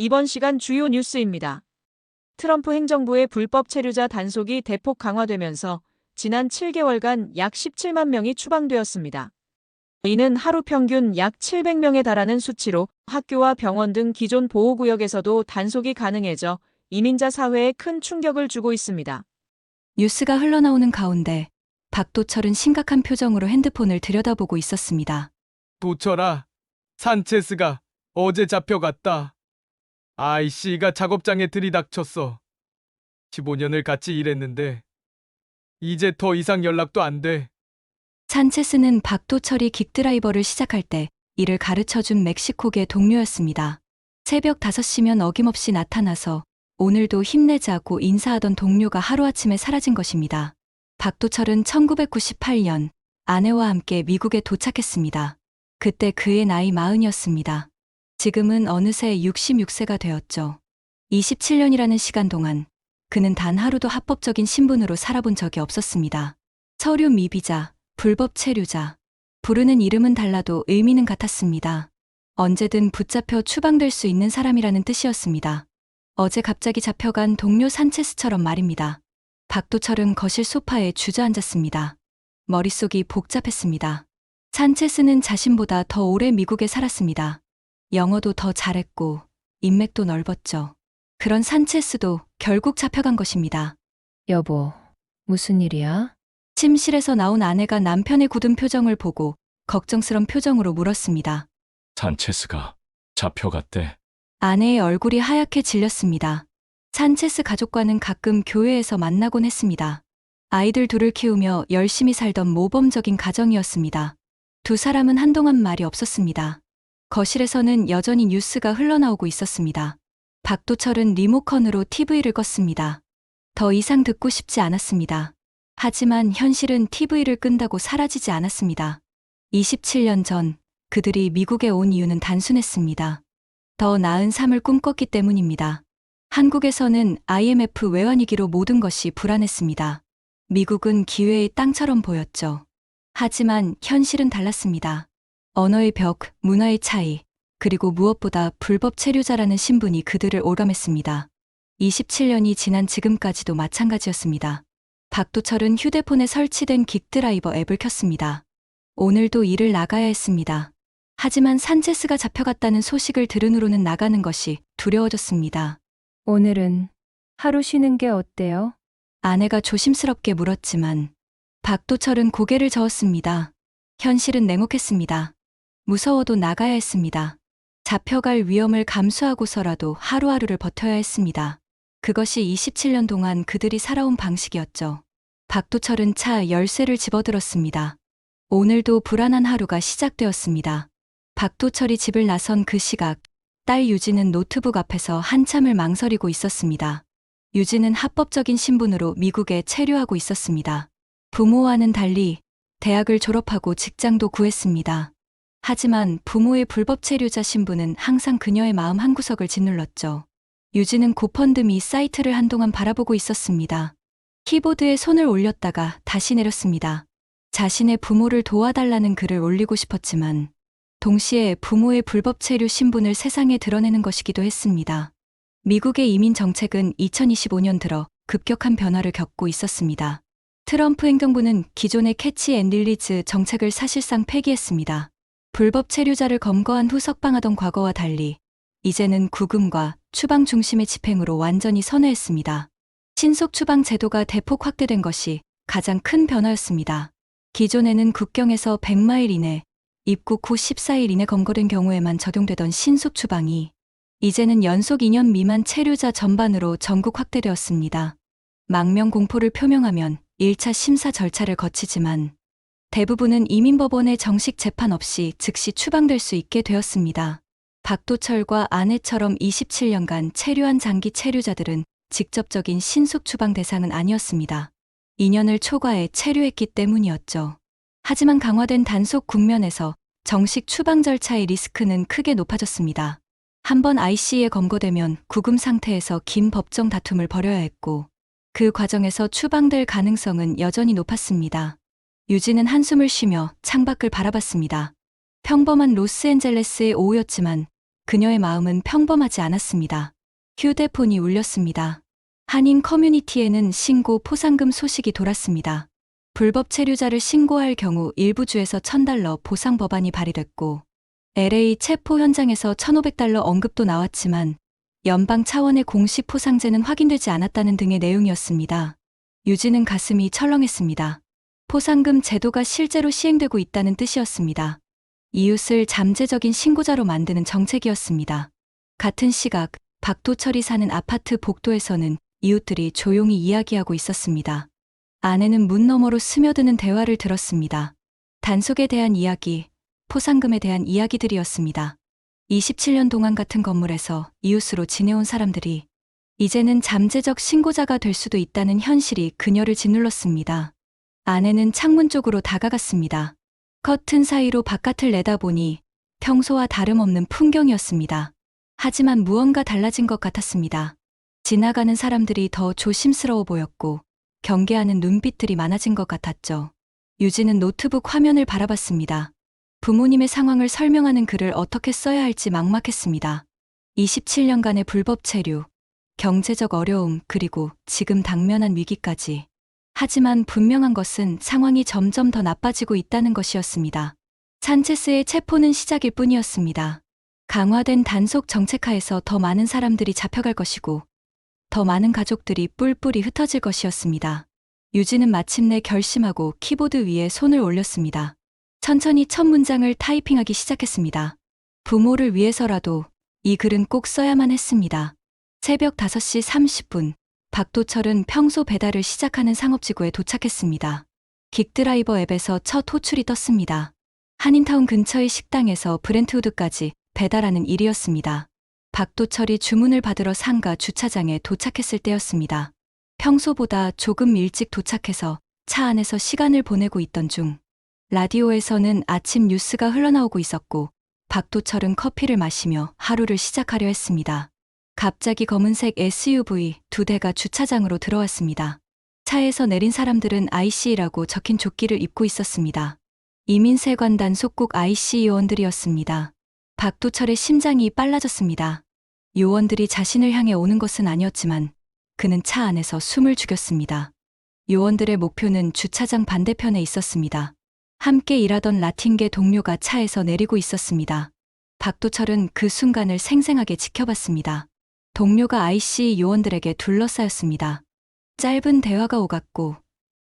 이번 시간 주요 뉴스입니다. 트럼프 행정부의 불법 체류자 단속이 대폭 강화되면서 지난 7개월간 약 17만 명이 추방되었습니다. 이는 하루 평균 약 700명에 달하는 수치로 학교와 병원 등 기존 보호구역에서도 단속이 가능해져 이민자 사회에 큰 충격을 주고 있습니다. 뉴스가 흘러나오는 가운데 박도철은 심각한 표정으로 핸드폰을 들여다보고 있었습니다. 도철아, 산체스가 어제 잡혀갔다. 아이씨가 작업장에 들이닥쳤어. 15년을 같이 일했는데 이제 더 이상 연락도 안 돼. 산체스는 박도철이 긱드라이버를 시작할 때 이를 가르쳐준 멕시코계 동료였습니다. 새벽 5시면 어김없이 나타나서 오늘도 힘내자고 인사하던 동료가 하루아침에 사라진 것입니다. 박도철은 1998년 아내와 함께 미국에 도착했습니다. 그때 그의 나이 40이었습니다. 지금은 어느새 66세가 되었죠. 27년이라는 시간 동안 그는 단 하루도 합법적인 신분으로 살아본 적이 없었습니다. 서류 미비자, 불법 체류자, 부르는 이름은 달라도 의미는 같았습니다. 언제든 붙잡혀 추방될 수 있는 사람이라는 뜻이었습니다. 어제 갑자기 잡혀간 동료 산체스처럼 말입니다. 박도철은 거실 소파에 주저앉았습니다. 머릿속이 복잡했습니다. 산체스는 자신보다 더 오래 미국에 살았습니다. 영어도 더 잘했고 인맥도 넓었죠. 그런 산체스도 결국 잡혀간 것입니다. 여보, 무슨 일이야? 침실에서 나온 아내가 남편의 굳은 표정을 보고 걱정스런 표정으로 물었습니다. 산체스가 잡혀갔대. 아내의 얼굴이 하얗게 질렸습니다. 산체스 가족과는 가끔 교회에서 만나곤 했습니다. 아이들 둘을 키우며 열심히 살던 모범적인 가정이었습니다. 두 사람은 한동안 말이 없었습니다. 거실에서는 여전히 뉴스가 흘러나오고 있었습니다. 박도철은 리모컨으로 TV를 껐습니다. 더 이상 듣고 싶지 않았습니다. 하지만 현실은 TV를 끈다고 사라지지 않았습니다. 27년 전 그들이 미국에 온 이유는 단순했습니다. 더 나은 삶을 꿈꿨기 때문입니다. 한국에서는 IMF 외환위기로 모든 것이 불안했습니다. 미국은 기회의 땅처럼 보였죠. 하지만 현실은 달랐습니다. 언어의 벽, 문화의 차이, 그리고 무엇보다 불법 체류자라는 신분이 그들을 올감했습니다. 27년이 지난 지금까지도 마찬가지였습니다. 박도철은 휴대폰에 설치된 긱드라이버 앱을 켰습니다. 오늘도 일을 나가야 했습니다. 하지만 산체스가 잡혀갔다는 소식을 들은 후로는 나가는 것이 두려워졌습니다. 오늘은 하루 쉬는 게 어때요? 아내가 조심스럽게 물었지만 박도철은 고개를 저었습니다. 현실은 냉혹했습니다. 무서워도 나가야 했습니다. 잡혀갈 위험을 감수하고서라도 하루하루를 버텨야 했습니다. 그것이 27년 동안 그들이 살아온 방식이었죠. 박도철은 차 열쇠를 집어들었습니다. 오늘도 불안한 하루가 시작되었습니다. 박도철이 집을 나선 그 시각, 딸 유진은 노트북 앞에서 한참을 망설이고 있었습니다. 유진은 합법적인 신분으로 미국에 체류하고 있었습니다. 부모와는 달리 대학을 졸업하고 직장도 구했습니다. 하지만 부모의 불법 체류자 신분은 항상 그녀의 마음 한구석을 짓눌렀죠. 유진은 고펀드미 사이트를 한동안 바라보고 있었습니다. 키보드에 손을 올렸다가 다시 내렸습니다. 자신의 부모를 도와달라는 글을 올리고 싶었지만 동시에 부모의 불법 체류 신분을 세상에 드러내는 것이기도 했습니다. 미국의 이민 정책은 2025년 들어 급격한 변화를 겪고 있었습니다. 트럼프 행정부는 기존의 캐치 앤 릴리즈 정책을 사실상 폐기했습니다. 불법 체류자를 검거한 후 석방하던 과거와 달리 이제는 구금과 추방 중심의 집행으로 완전히 선회했습니다. 신속 추방 제도가 대폭 확대된 것이 가장 큰 변화였습니다. 기존에는 국경에서 100마일 이내, 입국 후 14일 이내 검거된 경우에만 적용되던 신속 추방이 이제는 연속 2년 미만 체류자 전반으로 전국 확대되었습니다. 망명 공포를 표명하면 1차 심사 절차를 거치지만 대부분은 이민법원의 정식 재판 없이 즉시 추방될 수 있게 되었습니다. 박도철과 아내처럼 27년간 체류한 장기 체류자들은 직접적인 신속 추방 대상은 아니었습니다. 2년을 초과해 체류했기 때문이었죠. 하지만 강화된 단속 국면에서 정식 추방 절차의 리스크는 크게 높아졌습니다. 한번 IC에 검거되면 구금 상태에서 긴 법정 다툼을 벌여야 했고 그 과정에서 추방될 가능성은 여전히 높았습니다. 유진은 한숨을 쉬며 창밖을 바라봤습니다. 평범한 로스앤젤레스의 오후였지만 그녀의 마음은 평범하지 않았습니다. 휴대폰이 울렸습니다. 한인 커뮤니티에는 신고 포상금 소식이 돌았습니다. 불법 체류자를 신고할 경우 일부 주에서 $1,000 보상 법안이 발의됐고 LA 체포 현장에서 $1,500 언급도 나왔지만 연방 차원의 공식 포상제는 확인되지 않았다는 등의 내용이었습니다. 유진은 가슴이 철렁했습니다. 포상금 제도가 실제로 시행되고 있다는 뜻이었습니다. 이웃을 잠재적인 신고자로 만드는 정책이었습니다. 같은 시각 박도철이 사는 아파트 복도에서는 이웃들이 조용히 이야기하고 있었습니다. 아내는 문 너머로 스며드는 대화를 들었습니다. 단속에 대한 이야기, 포상금에 대한 이야기들이었습니다. 27년 동안 같은 건물에서 이웃으로 지내온 사람들이 이제는 잠재적 신고자가 될 수도 있다는 현실이 그녀를 짓눌렀습니다. 아내는 창문 쪽으로 다가갔습니다. 커튼 사이로 바깥을 내다보니 평소와 다름없는 풍경이었습니다. 하지만 무언가 달라진 것 같았습니다. 지나가는 사람들이 더 조심스러워 보였고 경계하는 눈빛들이 많아진 것 같았죠. 유진은 노트북 화면을 바라봤습니다. 부모님의 상황을 설명하는 글을 어떻게 써야 할지 막막했습니다. 27년간의 불법 체류, 경제적 어려움, 그리고 지금 당면한 위기까지. 하지만 분명한 것은 상황이 점점 더 나빠지고 있다는 것이었습니다. 산체스의 체포는 시작일 뿐이었습니다. 강화된 단속 정책하에서 더 많은 사람들이 잡혀갈 것이고 더 많은 가족들이 뿔뿔이 흩어질 것이었습니다. 유진은 마침내 결심하고 키보드 위에 손을 올렸습니다. 천천히 첫 문장을 타이핑하기 시작했습니다. 부모를 위해서라도 이 글은 꼭 써야만 했습니다. 새벽 5시 30분, 박도철은 평소 배달을 시작하는 상업지구에 도착했습니다. 긱드라이버 앱에서 첫 호출이 떴습니다. 한인타운 근처의 식당에서 브렌트우드까지 배달하는 일이었습니다. 박도철이 주문을 받으러 상가 주차장에 도착했을 때였습니다. 평소보다 조금 일찍 도착해서 차 안에서 시간을 보내고 있던 중 라디오에서는 아침 뉴스가 흘러나오고 있었고 박도철은 커피를 마시며 하루를 시작하려 했습니다. 갑자기 검은색 SUV 2대가 주차장으로 들어왔습니다. 차에서 내린 사람들은 IC라고 적힌 조끼를 입고 있었습니다. 이민세관 단속국 IC 요원들이었습니다. 박도철의 심장이 빨라졌습니다. 요원들이 자신을 향해 오는 것은 아니었지만 그는 차 안에서 숨을 죽였습니다. 요원들의 목표는 주차장 반대편에 있었습니다. 함께 일하던 라틴계 동료가 차에서 내리고 있었습니다. 박도철은 그 순간을 생생하게 지켜봤습니다. 동료가 IC 요원들에게 둘러싸였습니다. 짧은 대화가 오갔고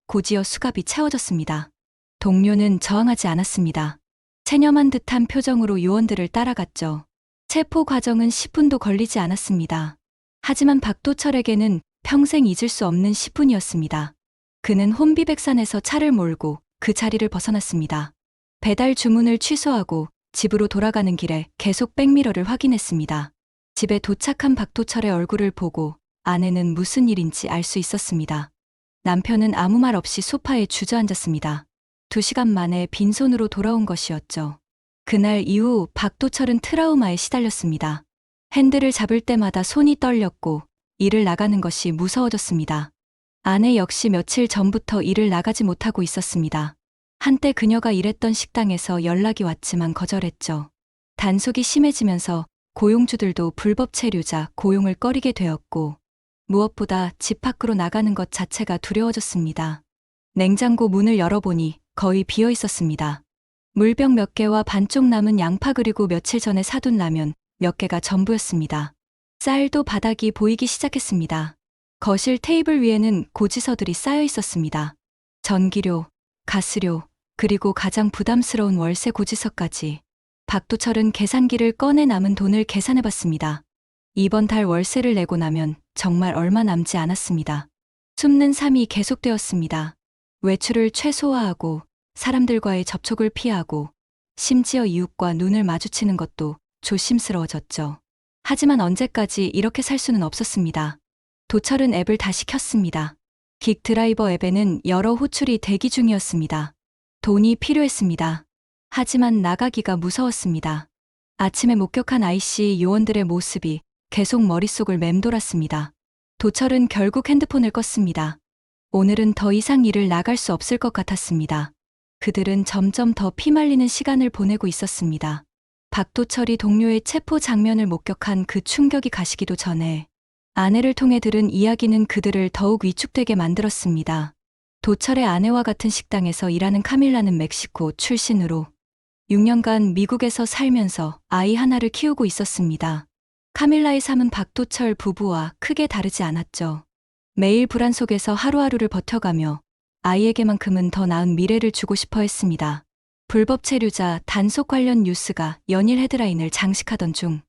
곧이어 수갑이 채워졌습니다. 동료는 저항하지 않았습니다. 체념한 듯한 표정으로 요원들을 따라갔죠. 체포 과정은 10분도 걸리지 않았습니다. 하지만 박도철에게는 평생 잊을 수 없는 10분이었습니다. 그는 혼비백산에서 차를 몰고 그 자리를 벗어났습니다. 배달 주문을 취소하고 집으로 돌아가는 길에 계속 백미러를 확인했습니다. 집에 도착한 박도철의 얼굴을 보고 아내는 무슨 일인지 알 수 있었습니다. 남편은 아무 말 없이 소파에 주저앉았습니다. 2시간 만에 빈손으로 돌아온 것이었죠. 그날 이후 박도철은 트라우마에 시달렸습니다. 핸들을 잡을 때마다 손이 떨렸고 일을 나가는 것이 무서워졌습니다. 아내 역시 며칠 전부터 일을 나가지 못하고 있었습니다. 한때 그녀가 일했던 식당에서 연락이 왔지만 거절했죠. 단속이 심해지면서 고용주들도 불법 체류자 고용을 꺼리게 되었고 무엇보다 집 밖으로 나가는 것 자체가 두려워졌습니다. 냉장고 문을 열어보니 거의 비어 있었습니다. 물병 몇 개와 반쪽 남은 양파 그리고 며칠 전에 사둔 라면 몇 개가 전부였습니다. 쌀도 바닥이 보이기 시작했습니다. 거실 테이블 위에는 고지서들이 쌓여 있었습니다. 전기료, 가스료, 그리고 가장 부담스러운 월세 고지서까지. 박도철은 계산기를 꺼내 남은 돈을 계산해봤습니다. 이번 달 월세를 내고 나면 정말 얼마 남지 않았습니다. 숨는 삶이 계속되었습니다. 외출을 최소화하고 사람들과의 접촉을 피하고 심지어 이웃과 눈을 마주치는 것도 조심스러워졌죠. 하지만 언제까지 이렇게 살 수는 없었습니다. 도철은 앱을 다시 켰습니다. 긱드라이버 앱에는 여러 호출이 대기 중이었습니다. 돈이 필요했습니다. 하지만 나가기가 무서웠습니다. 아침에 목격한 IC 요원들의 모습이 계속 머릿속을 맴돌았습니다. 도철은 결국 핸드폰을 껐습니다. 오늘은 더 이상 일을 나갈 수 없을 것 같았습니다. 그들은 점점 더 피말리는 시간을 보내고 있었습니다. 박도철이 동료의 체포 장면을 목격한 그 충격이 가시기도 전에 아내를 통해 들은 이야기는 그들을 더욱 위축되게 만들었습니다. 도철의 아내와 같은 식당에서 일하는 카밀라는 멕시코 출신으로 6년간 미국에서 살면서 아이 하나를 키우고 있었습니다. 카밀라의 삶은 박도철 부부와 크게 다르지 않았죠. 매일 불안 속에서 하루하루를 버텨가며 아이에게만큼은 더 나은 미래를 주고 싶어 했습니다. 불법 체류자 단속 관련 뉴스가 연일 헤드라인을 장식하던 중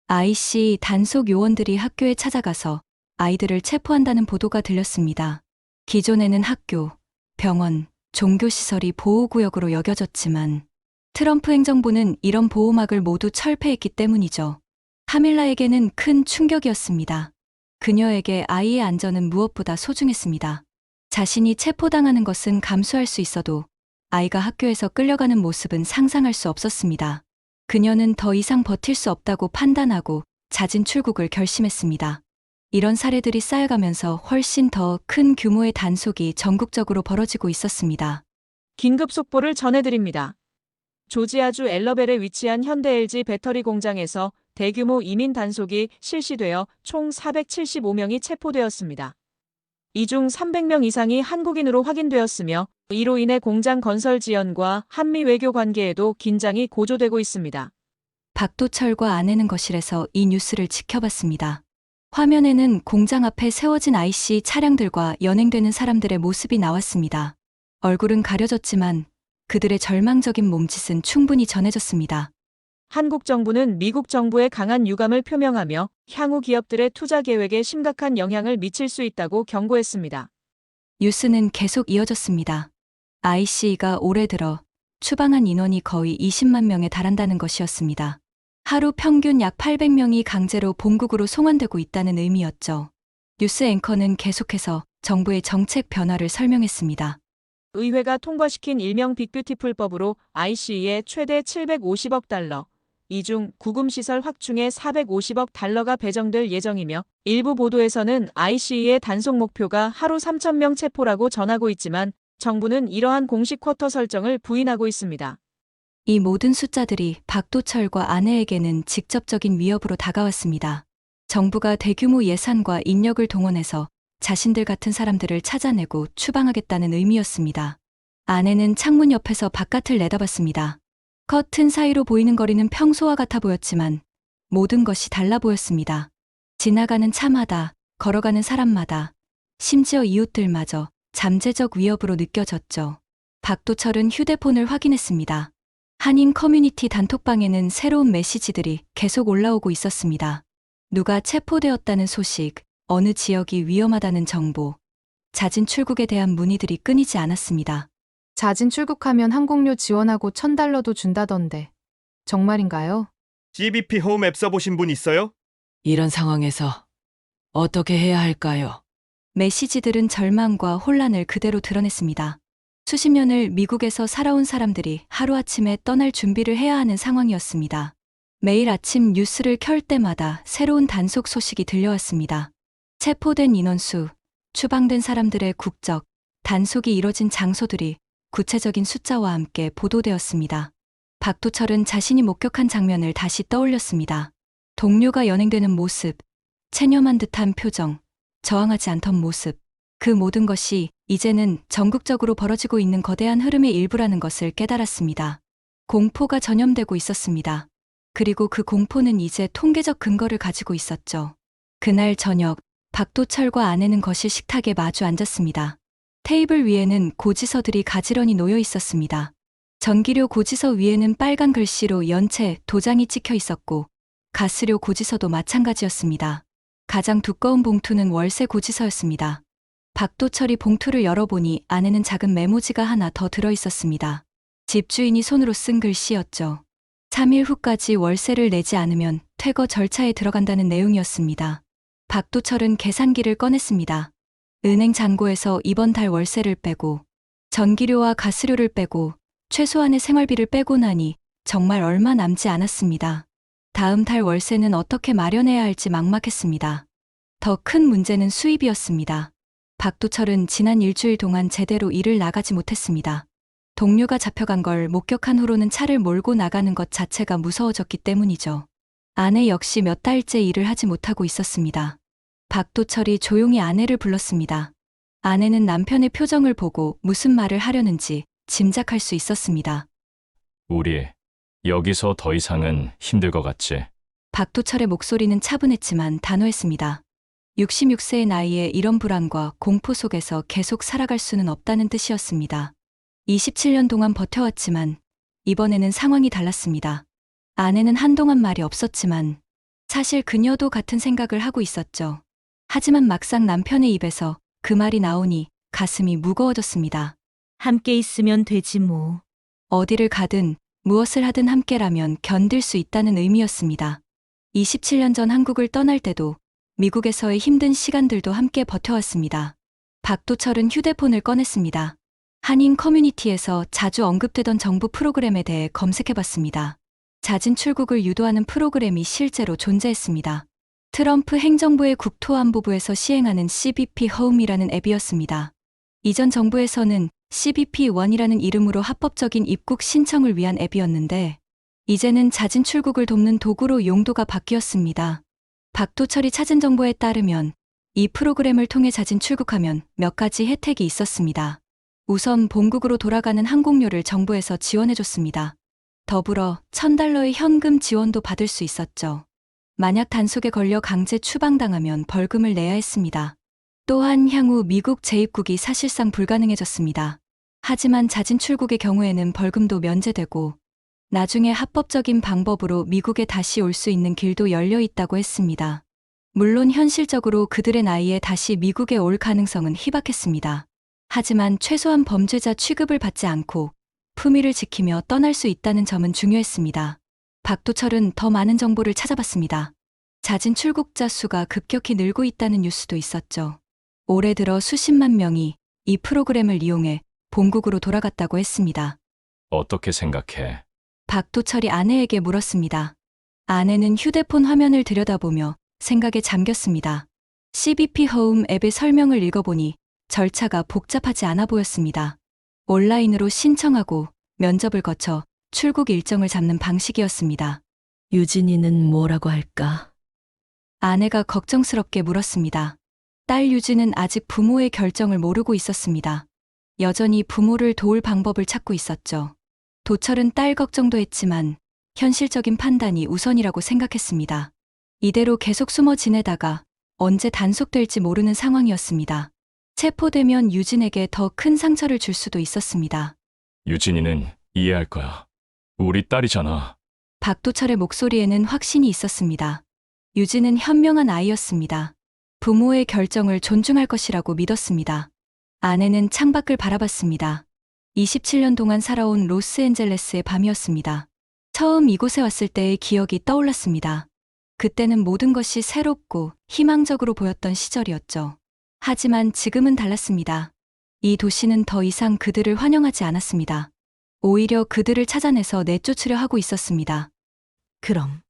IC 단속 요원들이 학교에 찾아가서 아이들을 체포한다는 보도가 들렸습니다. 기존에는 학교, 병원, 종교시설이 보호구역으로 여겨졌지만 트럼프 행정부는 이런 보호막을 모두 철폐했기 때문이죠. 카밀라에게는 큰 충격이었습니다. 그녀에게 아이의 안전은 무엇보다 소중했습니다. 자신이 체포당하는 것은 감수할 수 있어도 아이가 학교에서 끌려가는 모습은 상상할 수 없었습니다. 그녀는 더 이상 버틸 수 없다고 판단하고 자진 출국을 결심했습니다. 이런 사례들이 쌓여가면서 훨씬 더 큰 규모의 단속이 전국적으로 벌어지고 있었습니다. 긴급 속보를 전해드립니다. 조지아주 엘러벨에 위치한 현대 LG 배터리 공장에서 대규모 이민 단속이 실시되어 총 475명이 체포되었습니다. 이 중 300명 이상이 한국인으로 확인되었으며 이로 인해 공장 건설 지연과 한미 외교 관계에도 긴장이 고조되고 있습니다. 박도철과 아내는 거실에서 이 뉴스를 지켜봤습니다. 화면에는 공장 앞에 세워진 IC 차량들과 연행되는 사람들의 모습이 나왔습니다. 얼굴은 가려졌지만 그들의 절망적인 몸짓은 충분히 전해졌습니다. 한국 정부는 미국 정부의 강한 유감을 표명하며 향후 기업들의 투자 계획에 심각한 영향을 미칠 수 있다고 경고했습니다. 뉴스는 계속 이어졌습니다. IC가 올해 들어 추방한 인원이 거의 20만 명에 달한다는 것이었습니다. 하루 평균 약 800명이 강제로 본국으로 송환되고 있다는 의미였죠. 뉴스 앵커는 계속해서 정부의 정책 변화를 설명했습니다. 의회가 통과시킨 일명 빅뷰티풀법으로 IC에 최대 750억 달러, 이 중 구금시설 확충에 450억 달러가 배정될 예정이며 일부 보도에서는 IC의 단속 목표가 하루 3,000명 체포라고 전하고 있지만 정부는 이러한 공식 쿼터 설정을 부인하고 있습니다. 이 모든 숫자들이 박도철과 아내에게는 직접적인 위협으로 다가왔습니다. 정부가 대규모 예산과 인력을 동원해서 자신들 같은 사람들을 찾아내고 추방하겠다는 의미였습니다. 아내는 창문 옆에서 바깥을 내다봤습니다. 커튼 사이로 보이는 거리는 평소와 같아 보였지만 모든 것이 달라 보였습니다. 지나가는 차마다, 걸어가는 사람마다, 심지어 이웃들마저 잠재적 위협으로 느껴졌죠. 박도철은 휴대폰을 확인했습니다. 한인 커뮤니티 단톡방에는 새로운 메시지들이 계속 올라오고 있었습니다. 누가 체포되었다는 소식, 어느 지역이 위험하다는 정보, 자진 출국에 대한 문의들이 끊이지 않았습니다. 자진 출국하면 항공료 지원하고 $1,000도 준다던데. 정말인가요? CBP 홈 앱 써보신 분 있어요? 이런 상황에서 어떻게 해야 할까요? 메시지들은 절망과 혼란을 그대로 드러냈습니다. 수십 년을 미국에서 살아온 사람들이 하루아침에 떠날 준비를 해야 하는 상황이었습니다. 매일 아침 뉴스를 켤 때마다 새로운 단속 소식이 들려왔습니다. 체포된 인원수, 추방된 사람들의 국적, 단속이 이뤄진 장소들이 구체적인 숫자와 함께 보도되었습니다. 박도철은 자신이 목격한 장면을 다시 떠올렸습니다. 동료가 연행되는 모습, 체념한 듯한 표정, 저항하지 않던 모습, 그 모든 것이 이제는 전국적으로 벌어지고 있는 거대한 흐름의 일부라는 것을 깨달았습니다. 공포가 전염되고 있었습니다. 그리고 그 공포는 이제 통계적 근거를 가지고 있었죠. 그날 저녁, 박도철과 아내는 거실 식탁에 마주 앉았습니다. 테이블 위에는 고지서들이 가지런히 놓여 있었습니다. 전기료 고지서 위에는 빨간 글씨로 연체, 도장이 찍혀 있었고 가스료 고지서도 마찬가지였습니다. 가장 두꺼운 봉투는 월세 고지서였습니다. 박도철이 봉투를 열어보니 안에는 작은 메모지가 하나 더 들어있었습니다. 집주인이 손으로 쓴 글씨였죠. 3일 후까지 월세를 내지 않으면 퇴거 절차에 들어간다는 내용이었습니다. 박도철은 계산기를 꺼냈습니다. 은행 잔고에서 이번 달 월세를 빼고 전기료와 가스료를 빼고 최소한의 생활비를 빼고 나니 정말 얼마 남지 않았습니다. 다음 달 월세는 어떻게 마련해야 할지 막막했습니다. 더 큰 문제는 수입이었습니다. 박도철은 지난 일주일 동안 제대로 일을 나가지 못했습니다. 동료가 잡혀간 걸 목격한 후로는 차를 몰고 나가는 것 자체가 무서워졌기 때문이죠. 아내 역시 몇 달째 일을 하지 못하고 있었습니다. 박도철이 조용히 아내를 불렀습니다. 아내는 남편의 표정을 보고 무슨 말을 하려는지 짐작할 수 있었습니다. 우리 여기서 더 이상은 힘들 것 같지? 박도철의 목소리는 차분했지만 단호했습니다. 66세의 나이에 이런 불안과 공포 속에서 계속 살아갈 수는 없다는 뜻이었습니다. 27년 동안 버텨왔지만 이번에는 상황이 달랐습니다. 아내는 한동안 말이 없었지만 사실 그녀도 같은 생각을 하고 있었죠. 하지만 막상 남편의 입에서 그 말이 나오니 가슴이 무거워졌습니다. 함께 있으면 되지 뭐. 어디를 가든 무엇을 하든 함께라면 견딜 수 있다는 의미였습니다. 27년 전 한국을 떠날 때도 미국에서의 힘든 시간들도 함께 버텨왔습니다. 박도철은 휴대폰을 꺼냈습니다. 한인 커뮤니티에서 자주 언급되던 정부 프로그램에 대해 검색해봤습니다. 자진 출국을 유도하는 프로그램이 실제로 존재했습니다. 트럼프 행정부의 국토안보부에서 시행하는 CBP Home이라는 앱이었습니다. 이전 정부에서는 CBP-1이라는 이름으로 합법적인 입국 신청을 위한 앱이었는데 이제는 자진 출국을 돕는 도구로 용도가 바뀌었습니다. 박도철이 찾은 정보에 따르면 이 프로그램을 통해 자진 출국하면 몇 가지 혜택이 있었습니다. 우선 본국으로 돌아가는 항공료를 정부에서 지원해줬습니다. 더불어 $1,000의 현금 지원도 받을 수 있었죠. 만약 단속에 걸려 강제 추방당하면 벌금을 내야 했습니다. 또한 향후 미국 재입국이 사실상 불가능해졌습니다. 하지만 자진 출국의 경우에는 벌금도 면제되고 나중에 합법적인 방법으로 미국에 다시 올 수 있는 길도 열려 있다고 했습니다. 물론 현실적으로 그들의 나이에 다시 미국에 올 가능성은 희박했습니다. 하지만 최소한 범죄자 취급을 받지 않고 품위를 지키며 떠날 수 있다는 점은 중요했습니다. 박도철은 더 많은 정보를 찾아봤습니다. 자진 출국자 수가 급격히 늘고 있다는 뉴스도 있었죠. 올해 들어 수십만 명이 이 프로그램을 이용해 본국으로 돌아갔다고 했습니다. 어떻게 생각해? 박도철이 아내에게 물었습니다. 아내는 휴대폰 화면을 들여다보며 생각에 잠겼습니다. CBP Home 앱의 설명을 읽어보니 절차가 복잡하지 않아 보였습니다. 온라인으로 신청하고 면접을 거쳐 출국 일정을 잡는 방식이었습니다. 유진이는 뭐라고 할까? 아내가 걱정스럽게 물었습니다. 딸 유진은 아직 부모의 결정을 모르고 있었습니다. 여전히 부모를 도울 방법을 찾고 있었죠. 도철은 딸 걱정도 했지만 현실적인 판단이 우선이라고 생각했습니다. 이대로 계속 숨어 지내다가 언제 단속될지 모르는 상황이었습니다. 체포되면 유진에게 더 큰 상처를 줄 수도 있었습니다. 유진이는 이해할 거야. 우리 딸이잖아. 박도철의 목소리에는 확신이 있었습니다. 유진은 현명한 아이였습니다. 부모의 결정을 존중할 것이라고 믿었습니다. 아내는 창밖을 바라봤습니다. 27년 동안 살아온 로스앤젤레스의 밤이었습니다. 처음 이곳에 왔을 때의 기억이 떠올랐습니다. 그때는 모든 것이 새롭고 희망적으로 보였던 시절이었죠. 하지만 지금은 달랐습니다. 이 도시는 더 이상 그들을 환영하지 않았습니다. 오히려 그들을 찾아내서 내쫓으려 하고 있었습니다. 그럼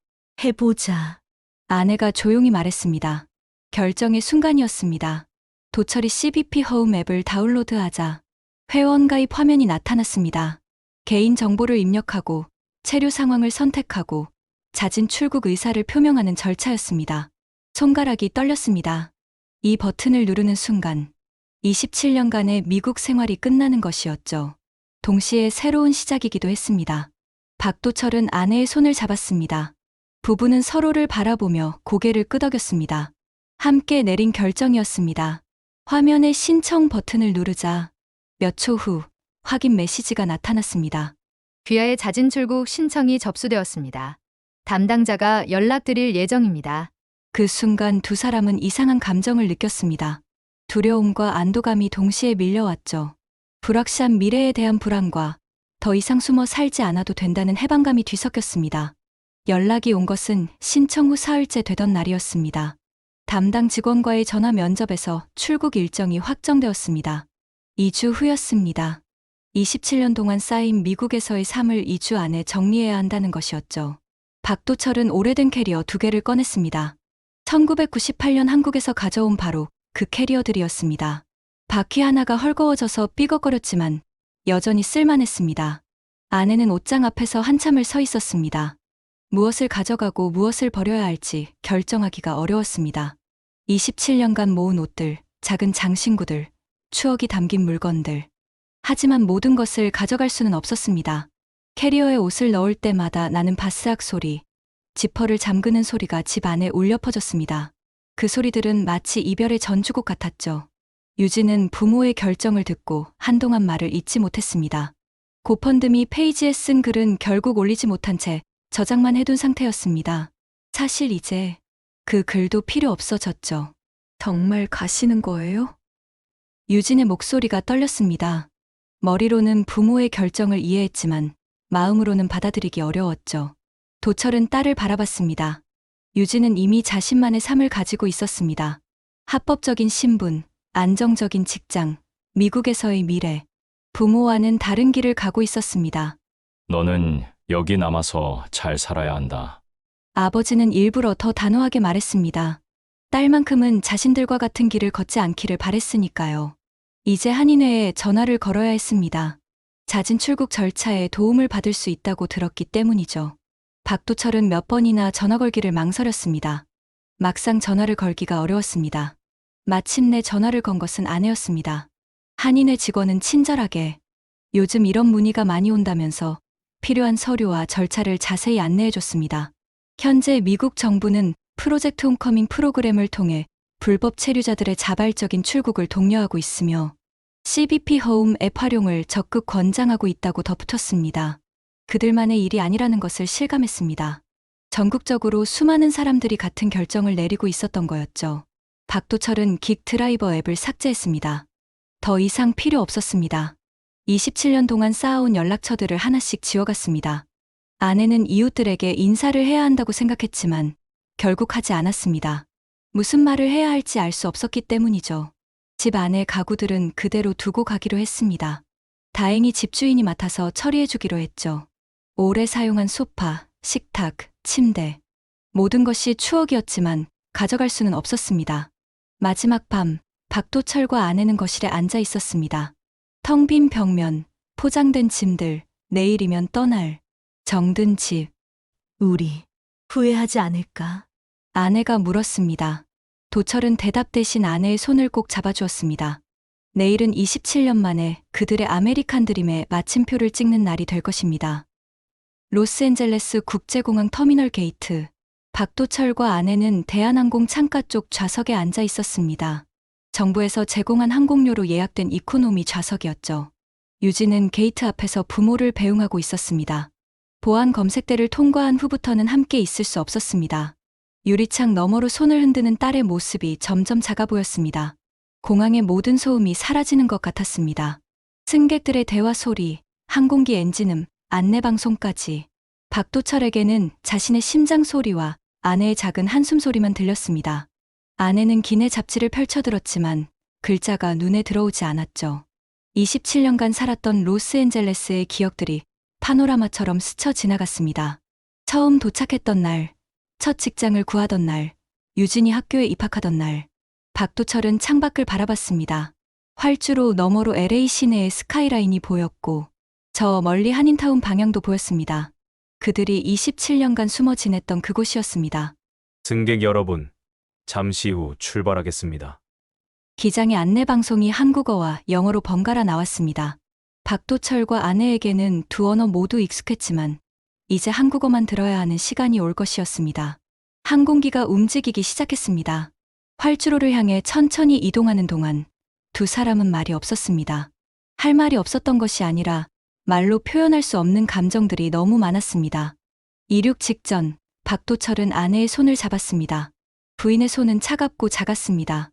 해보자. 아내가 조용히 말했습니다. 결정의 순간이었습니다. 도철이 CBP Home 앱을 다운로드하자 회원 가입 화면이 나타났습니다. 개인 정보를 입력하고 체류 상황을 선택하고 자진 출국 의사를 표명하는 절차였습니다. 손가락이 떨렸습니다. 이 버튼을 누르는 순간 27년간의 미국 생활이 끝나는 것이었죠. 동시에 새로운 시작이기도 했습니다. 박도철은 아내의 손을 잡았습니다. 부부는 서로를 바라보며 고개를 끄덕였습니다. 함께 내린 결정이었습니다. 화면에 신청 버튼을 누르자 몇 초 후 확인 메시지가 나타났습니다. 귀하의 자진 출국 신청이 접수되었습니다. 담당자가 연락드릴 예정입니다. 그 순간 두 사람은 이상한 감정을 느꼈습니다. 두려움과 안도감이 동시에 밀려왔죠. 불확실한 미래에 대한 불안과 더 이상 숨어 살지 않아도 된다는 해방감이 뒤섞였습니다. 연락이 온 것은 신청 후 사흘째 되던 날이었습니다. 담당 직원과의 전화 면접에서 출국 일정이 확정되었습니다. 2주 후였습니다. 27년 동안 쌓인 미국에서의 삶을 2주 안에 정리해야 한다는 것이었죠. 박도철은 오래된 캐리어 2개를 꺼냈습니다. 1998년 한국에서 가져온 바로 그 캐리어들이었습니다. 바퀴 하나가 헐거워져서 삐걱거렸지만 여전히 쓸만했습니다. 아내는 옷장 앞에서 한참을 서 있었습니다. 무엇을 가져가고 무엇을 버려야 할지 결정하기가 어려웠습니다. 27년간 모은 옷들, 작은 장신구들, 추억이 담긴 물건들. 하지만 모든 것을 가져갈 수는 없었습니다. 캐리어에 옷을 넣을 때마다 나는 바스악 소리, 지퍼를 잠그는 소리가 집 안에 울려 퍼졌습니다. 그 소리들은 마치 이별의 전주곡 같았죠. 유진은 부모의 결정을 듣고 한동안 말을 잇지 못했습니다. 고펀드미 페이지에 쓴 글은 결국 올리지 못한 채 저장만 해둔 상태였습니다. 사실 이제 그 글도 필요 없어졌죠. 정말 가시는 거예요? 유진의 목소리가 떨렸습니다. 머리로는 부모의 결정을 이해했지만 마음으로는 받아들이기 어려웠죠. 도철은 딸을 바라봤습니다. 유진은 이미 자신만의 삶을 가지고 있었습니다. 합법적인 신분, 안정적인 직장, 미국에서의 미래. 부모와는 다른 길을 가고 있었습니다. 너는 여기 남아서 잘 살아야 한다. 아버지는 일부러 더 단호하게 말했습니다. 딸만큼은 자신들과 같은 길을 걷지 않기를 바랬으니까요. 이제 한인회에 전화를 걸어야 했습니다. 잦은 출국 절차에 도움을 받을 수 있다고 들었기 때문이죠. 박도철은 몇 번이나 전화 걸기를 망설였습니다. 막상 전화를 걸기가 어려웠습니다. 마침내 전화를 건 것은 아내였습니다. 한인회 직원은 친절하게 요즘 이런 문의가 많이 온다면서 필요한 서류와 절차를 자세히 안내해줬습니다. 현재 미국 정부는 프로젝트 홈커밍 프로그램을 통해 불법 체류자들의 자발적인 출국을 독려하고 있으며 CBP 홈 앱 활용을 적극 권장하고 있다고 덧붙였습니다. 그들만의 일이 아니라는 것을 실감했습니다. 전국적으로 수많은 사람들이 같은 결정을 내리고 있었던 거였죠. 박도철은 긱 드라이버 앱을 삭제했습니다. 더 이상 필요 없었습니다. 27년 동안 쌓아온 연락처들을 하나씩 지워갔습니다. 아내는 이웃들에게 인사를 해야 한다고 생각했지만 결국 하지 않았습니다. 무슨 말을 해야 할지 알 수 없었기 때문이죠. 집 안의 가구들은 그대로 두고 가기로 했습니다. 다행히 집주인이 맡아서 처리해주기로 했죠. 오래 사용한 소파, 식탁, 침대. 모든 것이 추억이었지만 가져갈 수는 없었습니다. 마지막 밤, 박도철과 아내는 거실에 앉아 있었습니다. 텅 빈 벽면, 포장된 짐들, 내일이면 떠날, 정든 집. 우리 후회하지 않을까? 아내가 물었습니다. 도철은 대답 대신 아내의 손을 꼭 잡아주었습니다. 내일은 27년 만에 그들의 아메리칸 드림의 마침표를 찍는 날이 될 것입니다. 로스앤젤레스 국제공항 터미널 게이트. 박도철과 아내는 대한항공 창가 쪽 좌석에 앉아 있었습니다. 정부에서 제공한 항공료로 예약된 이코노미 좌석이었죠. 유진은 게이트 앞에서 부모를 배웅하고 있었습니다. 보안 검색대를 통과한 후부터는 함께 있을 수 없었습니다. 유리창 너머로 손을 흔드는 딸의 모습이 점점 작아 보였습니다. 공항의 모든 소음이 사라지는 것 같았습니다. 승객들의 대화 소리, 항공기 엔진음, 안내방송까지. 박도철에게는 자신의 심장 소리와 아내의 작은 한숨 소리만 들렸습니다. 아내는 기내 잡지를 펼쳐들었지만 글자가 눈에 들어오지 않았죠. 27년간 살았던 로스앤젤레스의 기억들이 파노라마처럼 스쳐 지나갔습니다. 처음 도착했던 날, 첫 직장을 구하던 날, 유진이 학교에 입학하던 날, 박도철은 창밖을 바라봤습니다. 활주로 너머로 LA 시내의 스카이라인이 보였고 저 멀리 한인타운 방향도 보였습니다. 그들이 27년간 숨어 지냈던 그곳이었습니다. 승객 여러분, 잠시 후 출발하겠습니다. 기장의 안내방송이 한국어와 영어로 번갈아 나왔습니다. 박도철과 아내에게는 두 언어 모두 익숙했지만 이제 한국어만 들어야 하는 시간이 올 것이었습니다. 항공기가 움직이기 시작했습니다. 활주로를 향해 천천히 이동하는 동안 두 사람은 말이 없었습니다. 할 말이 없었던 것이 아니라 말로 표현할 수 없는 감정들이 너무 많았습니다. 이륙 직전 박도철은 아내의 손을 잡았습니다. 부인의 손은 차갑고 작았습니다.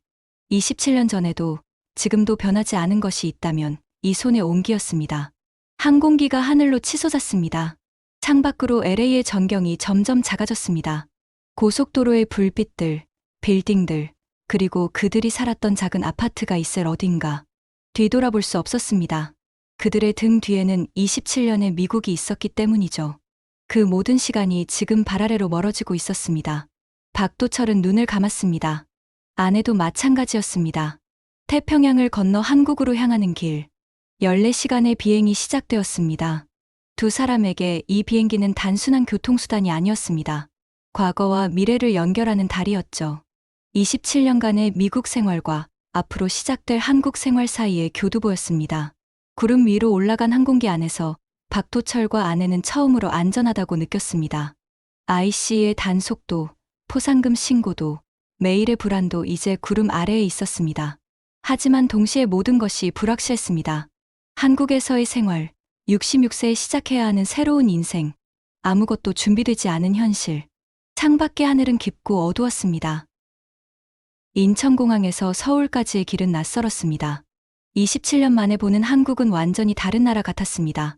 27년 전에도 지금도 변하지 않은 것이 있다면 이 손의 온기였습니다. 항공기가 하늘로 치솟았습니다. 창밖으로 LA의 전경이 점점 작아졌습니다. 고속도로의 불빛들, 빌딩들, 그리고 그들이 살았던 작은 아파트가 있을 어딘가. 뒤돌아볼 수 없었습니다. 그들의 등 뒤에는 27년의 미국이 있었기 때문이죠. 그 모든 시간이 지금 발 아래로 멀어지고 있었습니다. 박도철은 눈을 감았습니다. 아내도 마찬가지였습니다. 태평양을 건너 한국으로 향하는 길. 14시간의 비행이 시작되었습니다. 두 사람에게 이 비행기는 단순한 교통수단이 아니었습니다. 과거와 미래를 연결하는 다리였죠. 27년간의 미국 생활과 앞으로 시작될 한국 생활 사이의 교두보였습니다. 구름 위로 올라간 항공기 안에서 박도철과 아내는 처음으로 안전하다고 느꼈습니다. IC의 단속도, 포상금 신고도, 매일의 불안도 이제 구름 아래에 있었습니다. 하지만 동시에 모든 것이 불확실했습니다. 한국에서의 생활, 66세에 시작해야 하는 새로운 인생, 아무것도 준비되지 않은 현실. 창밖의 하늘은 깊고 어두웠습니다. 인천공항에서 서울까지의 길은 낯설었습니다. 27년 만에 보는 한국은 완전히 다른 나라 같았습니다.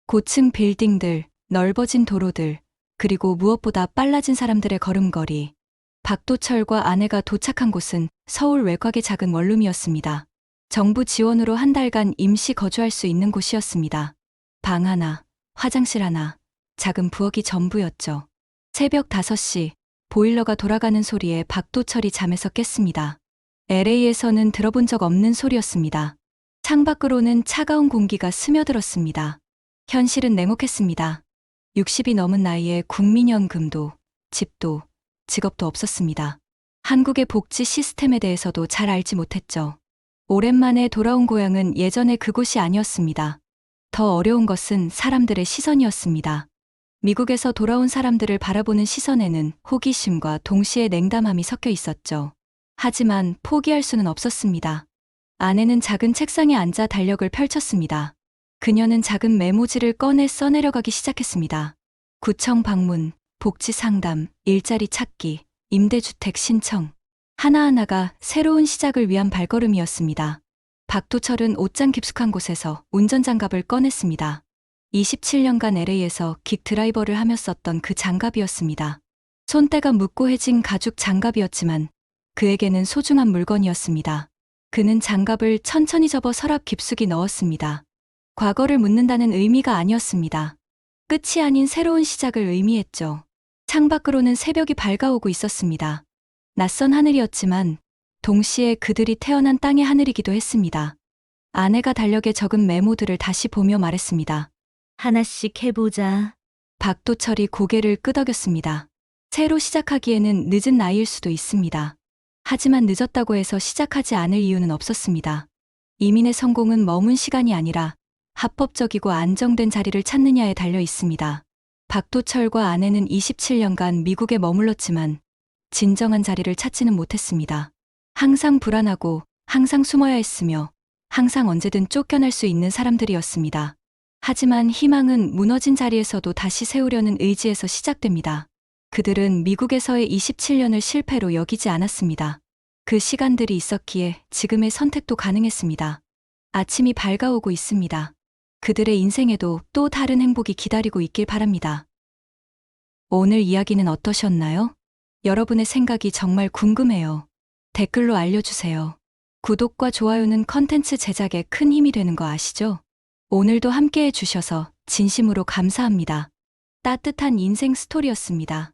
고층 빌딩들, 넓어진 도로들, 그리고 무엇보다 빨라진 사람들의 걸음걸이. 박도철과 아내가 도착한 곳은 서울 외곽의 작은 원룸이었습니다. 정부 지원으로 한 달간 임시 거주할 수 있는 곳이었습니다. 방 하나, 화장실 하나, 작은 부엌이 전부였죠. 새벽 5시, 보일러가 돌아가는 소리에 박도철이 잠에서 깼습니다. LA에서는 들어본 적 없는 소리였습니다. 창밖으로는 차가운 공기가 스며들었습니다. 현실은 냉혹했습니다. 60이 넘은 나이에 국민연금도, 집도, 직업도 없었습니다. 한국의 복지 시스템에 대해서도 잘 알지 못했죠. 오랜만에 돌아온 고향은 예전의 그곳이 아니었습니다. 더 어려운 것은 사람들의 시선이었습니다. 미국에서 돌아온 사람들을 바라보는 시선에는 호기심과 동시에 냉담함이 섞여 있었죠. 하지만 포기할 수는 없었습니다. 아내는 작은 책상에 앉아 달력을 펼쳤습니다. 그녀는 작은 메모지를 꺼내 써내려가기 시작했습니다. 구청 방문, 복지 상담, 일자리 찾기, 임대주택 신청. 하나하나가 새로운 시작을 위한 발걸음이었습니다. 박도철은 옷장 깊숙한 곳에서 운전장갑을 꺼냈습니다. 27년간 LA에서 긱 드라이버를 하며 썼던 그 장갑이었습니다. 손때가 묻고해진 가죽 장갑이었지만 그에게는 소중한 물건이었습니다. 그는 장갑을 천천히 접어 서랍 깊숙이 넣었습니다. 과거를 묻는다는 의미가 아니었습니다. 끝이 아닌 새로운 시작을 의미했죠. 창밖으로는 새벽이 밝아오고 있었습니다. 낯선 하늘이었지만 동시에 그들이 태어난 땅의 하늘이기도 했습니다. 아내가 달력에 적은 메모들을 다시 보며 말했습니다. 하나씩 해보자. 박도철이 고개를 끄덕였습니다. 새로 시작하기에는 늦은 나이일 수도 있습니다. 하지만 늦었다고 해서 시작하지 않을 이유는 없었습니다. 이민의 성공은 머문 시간이 아니라 합법적이고 안정된 자리를 찾느냐에 달려 있습니다. 박도철과 아내는 27년간 미국에 머물렀지만 진정한 자리를 찾지는 못했습니다. 항상 불안하고 항상 숨어야 했으며 항상 언제든 쫓겨날 수 있는 사람들이었습니다. 하지만 희망은 무너진 자리에서도 다시 세우려는 의지에서 시작됩니다. 그들은 미국에서의 27년을 실패로 여기지 않았습니다. 그 시간들이 있었기에 지금의 선택도 가능했습니다. 아침이 밝아오고 있습니다. 그들의 인생에도 또 다른 행복이 기다리고 있길 바랍니다. 오늘 이야기는 어떠셨나요? 여러분의 생각이 정말 궁금해요. 댓글로 알려주세요. 구독과 좋아요는 컨텐츠 제작에 큰 힘이 되는 거 아시죠? 오늘도 함께해 주셔서 진심으로 감사합니다. 따뜻한 인생 스토리였습니다.